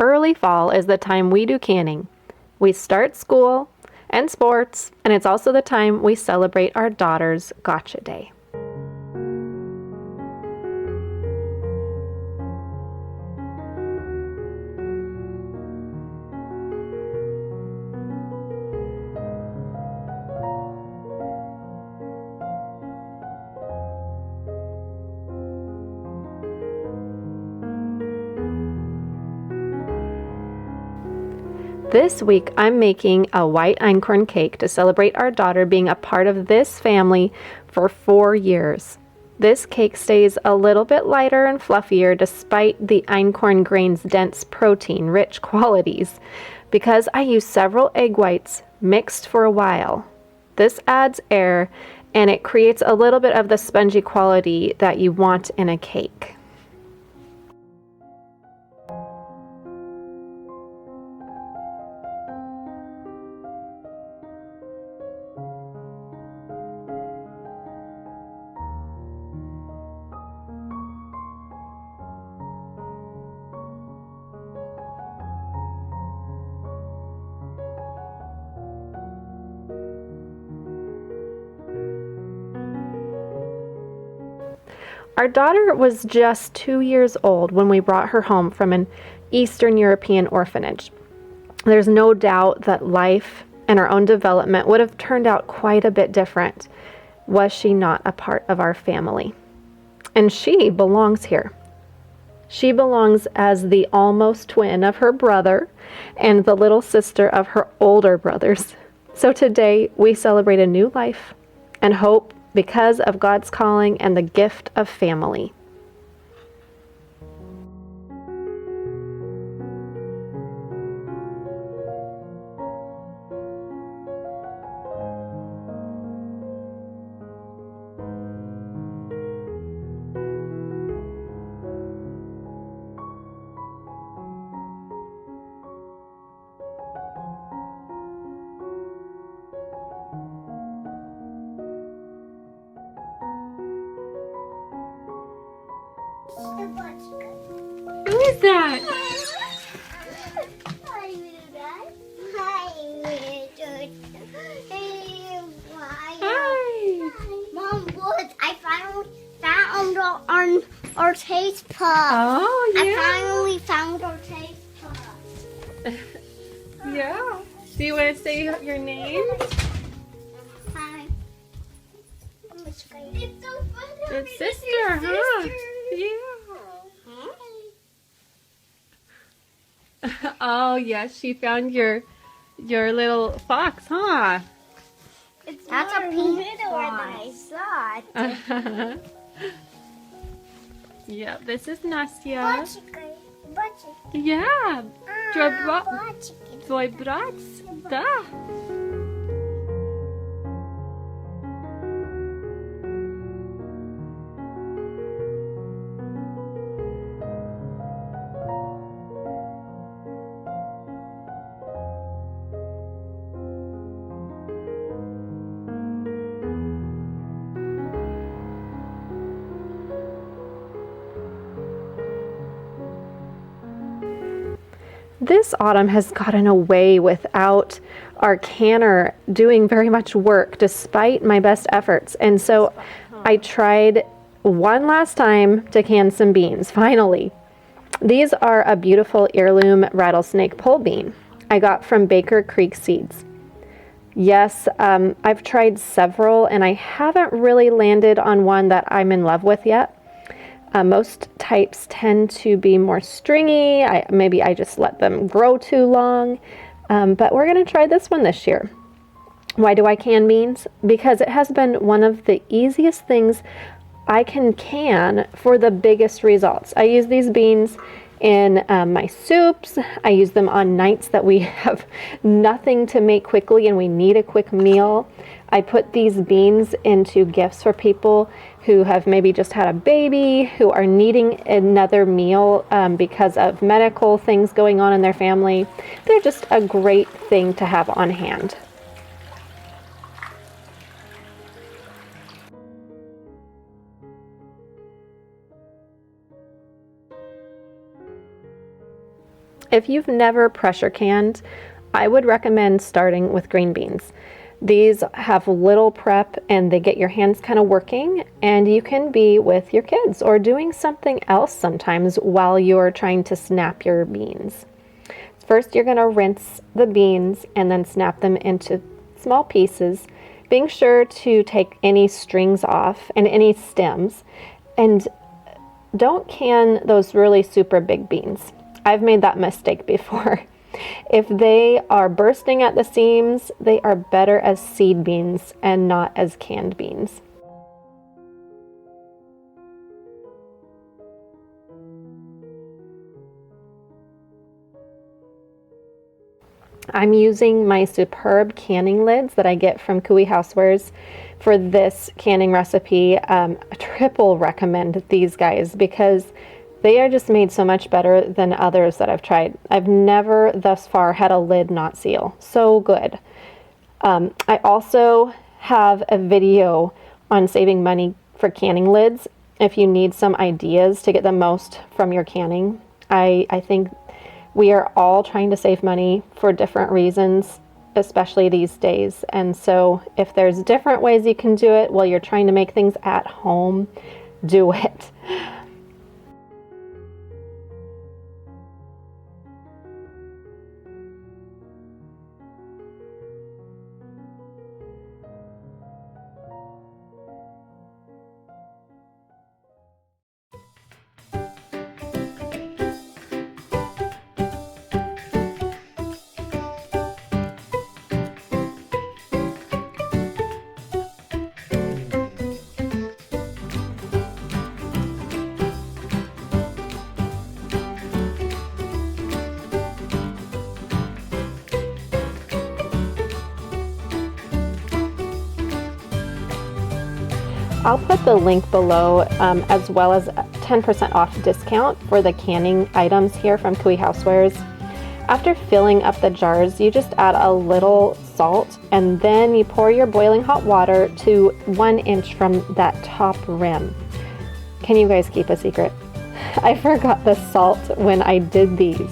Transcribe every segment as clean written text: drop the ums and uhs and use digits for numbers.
early fall is the time we do canning. We start school and sports, and it's also the time we celebrate our daughter's gotcha day. This week, I'm making a white einkorn cake to celebrate our daughter being a part of this family for 4 years. This cake stays a little bit lighter and fluffier despite the einkorn grain's dense protein-rich qualities because I use several egg whites mixed for a while. This adds air and it creates a little bit of the spongy quality that you want in a cake. Our daughter was just 2 years old when we brought her home from an Eastern European orphanage. There's no doubt that life and our own development would have turned out quite a bit different was she not a part of our family. And she belongs here. She belongs as the almost twin of her brother and the little sister of her older brothers. So today we celebrate a new life and hope because of God's calling and the gift of family. Who is that? Hi. Mom, look, I found our taste puff. Oh, yeah. I finally found our taste puff. Yeah. Do you want to say your name? Hi. It's so fun. Good sister, huh? Yeah. Oh, yes, she found your little fox, huh? That's a pink one. I saw it. Yeah, this is Nastya. Yeah. Yeah. Твой брат, да. This autumn has gotten away without our canner doing very much work despite my best efforts. And so I tried one last time to can some beans, finally. These are a beautiful heirloom rattlesnake pole bean I got from Baker Creek Seeds. Yes, I've tried several and I haven't really landed on one that I'm in love with yet. Most types tend to be more stringy. Maybe I just let them grow too long, but we're going to try this one this year. Why do I can beans? Because it has been one of the easiest things I can for the biggest results. I use these beans in my soups. I use them on nights that we have nothing to make quickly and we need a quick meal. I put these beans into gifts for people who have maybe just had a baby, who are needing another meal because of medical things going on in their family. They're just a great thing to have on hand. If you've never pressure canned, I would recommend starting with green beans. These have little prep and they get your hands kind of working, and you can be with your kids or doing something else sometimes while you're trying to snap your beans. First, you're going to rinse the beans and then snap them into small pieces, being sure to take any strings off and any stems, and don't can those really super big beans. I've made that mistake before. If they are bursting at the seams, they are better as seed beans and not as canned beans. I'm using my superb canning lids that I get from Cooey Housewares for this canning recipe. I triple recommend these guys because they are just made so much better than others that I've tried. I've never thus far had a lid not seal. So good. I also have a video on saving money for canning lids if you need some ideas to get the most from your canning. I think we are all trying to save money for different reasons, especially these days. And so if there's different ways you can do it while you're trying to make things at home, do it. I'll put the link below as well as a 10% off discount for the canning items here from Cooey Housewares. After filling up the jars, you just add a little salt and then you pour your boiling hot water to 1 inch from that top rim. Can you guys keep a secret? I forgot the salt when I did these.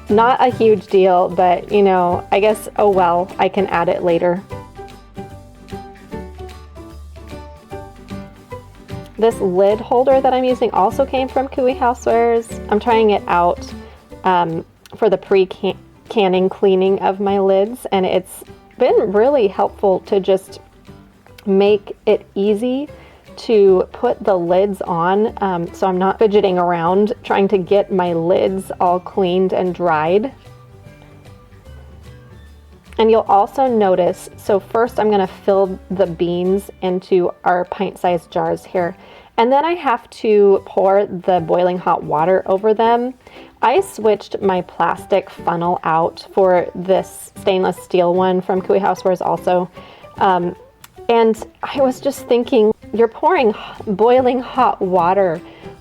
Not a huge deal, but you know, I guess, oh well, I can add it later. This lid holder that I'm using also came from Cooey Housewares. I'm trying it out for the pre-canning cleaning of my lids, and it's been really helpful to just make it easy to put the lids on, so I'm not fidgeting around trying to get my lids all cleaned and dried. And you'll also notice, so first I'm gonna fill the beans into our pint-sized jars here. And then I have to pour the boiling hot water over them. I switched my plastic funnel out for this stainless steel one from Cooey Housewares also. And I was just thinking, you're pouring boiling hot water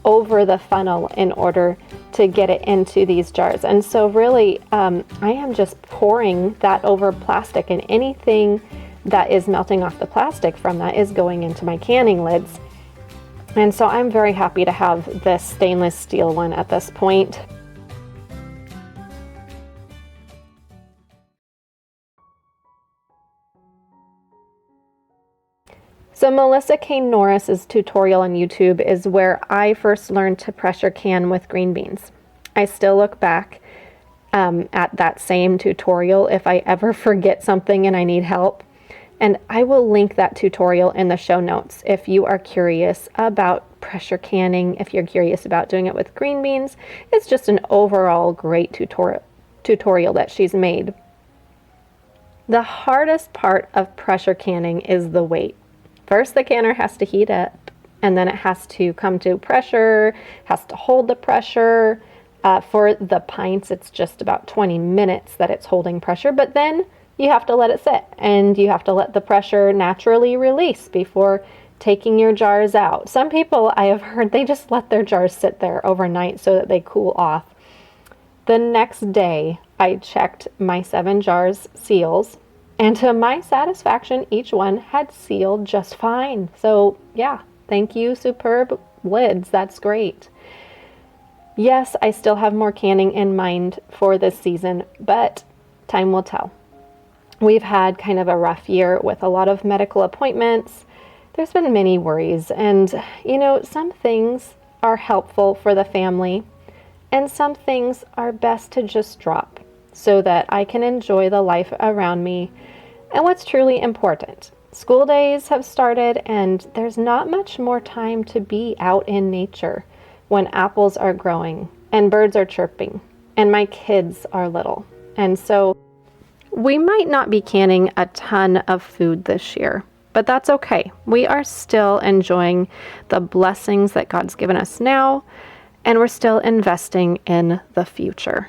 over the funnel in order to get it into these jars. And so really, I am just pouring that over plastic, and anything that is melting off the plastic from that is going into my canning lids. And so I'm very happy to have this stainless steel one at this point. So Melissa K. Norris's tutorial on YouTube is where I first learned to pressure can with green beans. I still look back at that same tutorial if I ever forget something and I need help. And I will link that tutorial in the show notes if you are curious about pressure canning, if you're curious about doing it with green beans. It's just an overall great tutorial that she's made. The hardest part of pressure canning is the wait. First, the canner has to heat up, and then it has to come to pressure, has to hold the pressure. For the pints, it's just about 20 minutes that it's holding pressure, but then you have to let it sit, and you have to let the pressure naturally release before taking your jars out. Some people, I have heard, they just let their jars sit there overnight so that they cool off. The next day, I checked my 7 jars' seals, and to my satisfaction, each one had sealed just fine. So yeah, thank you, superb lids. That's great. Yes, I still have more canning in mind for this season, but time will tell. We've had kind of a rough year with a lot of medical appointments. There's been many worries, and some things are helpful for the family, and some things are best to just drop so that I can enjoy the life around me and what's truly important. School days have started, and there's not much more time to be out in nature when apples are growing and birds are chirping and my kids are little. And so we might not be canning a ton of food this year, but that's okay. We are still enjoying the blessings that God's given us now, and we're still investing in the future.